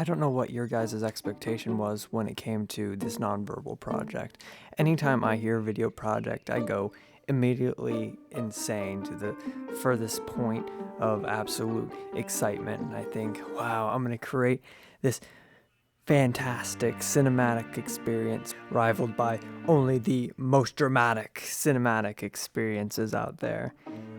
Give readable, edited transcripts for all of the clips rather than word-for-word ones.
I don't know what your guys' expectation was when it came to this nonverbal project. Anytime I hear video project, I go immediately insane to the furthest point of absolute excitement. And I think, wow, I'm going to create this fantastic cinematic experience rivaled by only the most dramatic cinematic experiences out there.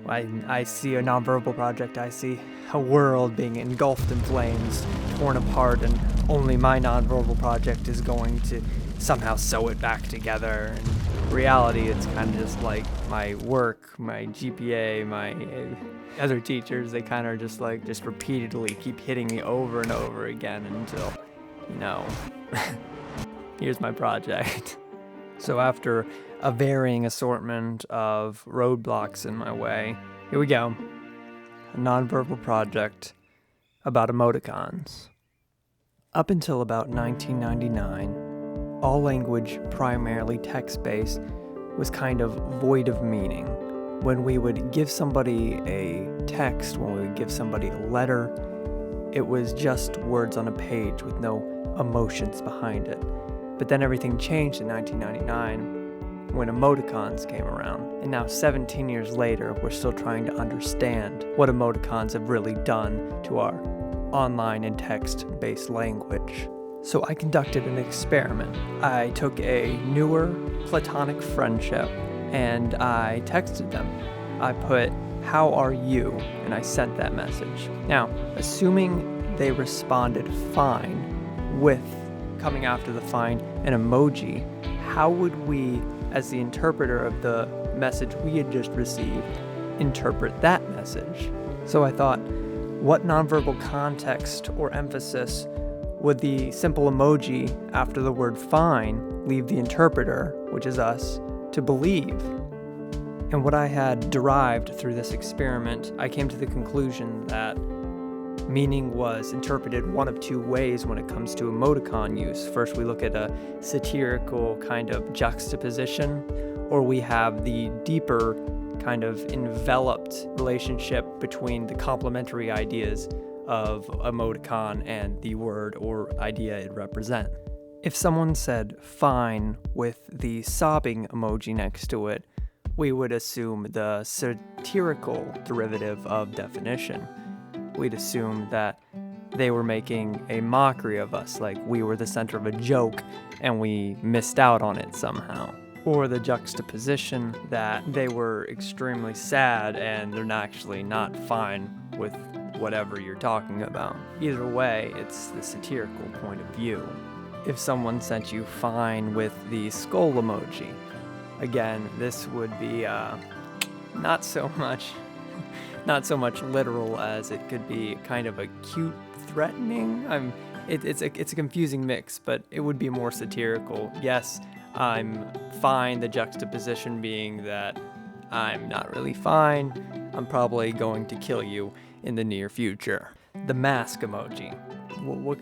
I see a nonverbal project, I see a world being engulfed in flames, torn apart, and only my nonverbal project is going to somehow sew it back together. In reality, it's kind of just like my work, my GPA, my other teachers, they kind of just repeatedly keep hitting me over and over again until, here's my project. So after a varying assortment of roadblocks in my way, here we go. A nonverbal project about emoticons. Up until about 1999, all language, primarily text-based, was kind of void of meaning. When we would give somebody a text, when we would give somebody a letter, it was just words on a page with no emotions behind it. But then everything changed in 1999 when emoticons came around. And now 17 years later, we're still trying to understand what emoticons have really done to our online and text-based language. So I conducted an experiment. I took a newer platonic friendship and I texted them. I put, "How are you?" and I sent that message. Now, assuming they responded fine with coming after the fine an emoji, how would we, as the interpreter of the message we had just received, interpret that message? So I thought, what nonverbal context or emphasis would the simple emoji after the word fine leave the interpreter, which is us, to believe? And what I had derived through this experiment, I came to the conclusion that meaning was interpreted one of two ways when it comes to emoticon use. First, we look at a satirical kind of juxtaposition, or we have the deeper kind of enveloped relationship between the complementary ideas of emoticon and the word or idea it represents. If someone said fine with the sobbing emoji next to it, we would assume the satirical derivative of definition. We'd assume that they were making a mockery of us, like we were the center of a joke and we missed out on it somehow. Or the juxtaposition that they were extremely sad and they're actually not fine with whatever you're talking about. Either way, it's the satirical point of view. If someone sent you fine with the skull emoji, again, this would be not so much literal as it could be kind of a cute threatening. It's a confusing mix, but it would be more satirical. Yes, I'm fine, the juxtaposition being that I'm not really fine. I'm probably going to kill you in the near future. The mask emoji. What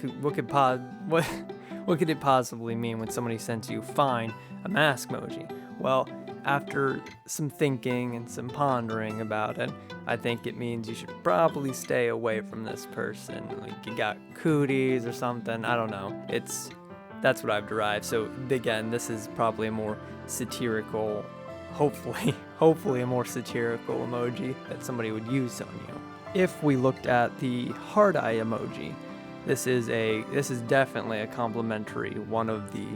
could it possibly mean when somebody sends you fine, a mask emoji? Well, after some thinking and some pondering about it, I think it means you should probably stay away from this person. Like you got cooties or something. I don't know. That's what I've derived. So again, this is probably a more satirical, hopefully a more satirical emoji that somebody would use on you. If we looked at the heart eye emoji, this is definitely a complimentary one of the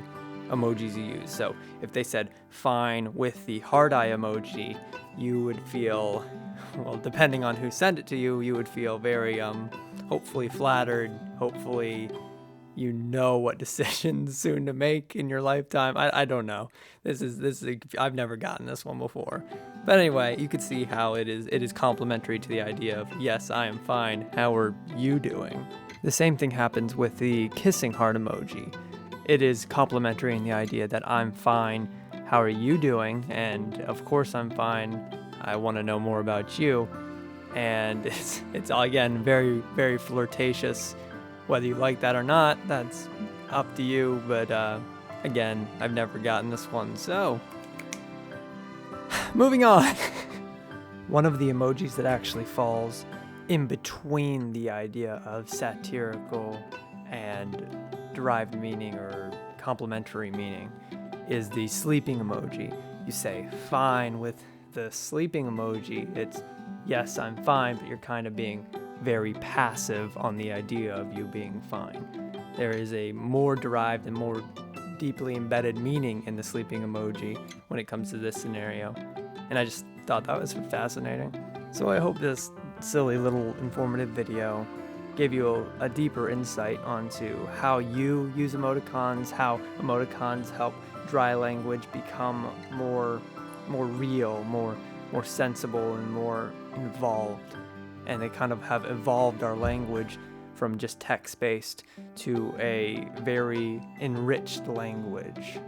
emojis you use. So if they said fine with the heart eye emoji, you would feel, well, depending on who sent it to you, you would feel very hopefully flattered, hopefully you know what decisions soon to make in your lifetime. I don't know. This is I've never gotten this one before. But anyway, you could see how it is complimentary to the idea of, yes, I am fine. How are you doing? The same thing happens with the kissing heart emoji. It is complimentary in the idea that I'm fine. How are you doing? And of course I'm fine. I want to know more about you. And it's all, again, very, very flirtatious. Whether you like that or not, that's up to you, but again, I've never gotten this one, so moving on. One of the emojis that actually falls in between the idea of satirical and derived meaning or complementary meaning is the sleeping emoji. You say fine with the sleeping emoji. It's yes, I'm fine, but you're kind of being very passive on the idea of you being fine. There is a more derived and more deeply embedded meaning in the sleeping emoji when it comes to this scenario. And I just thought that was fascinating. So I hope this silly little informative video gave you a deeper insight onto how you use emoticons, how emoticons help dry language become more real, more sensible, and more involved. And they kind of have evolved our language from just text-based to a very enriched language.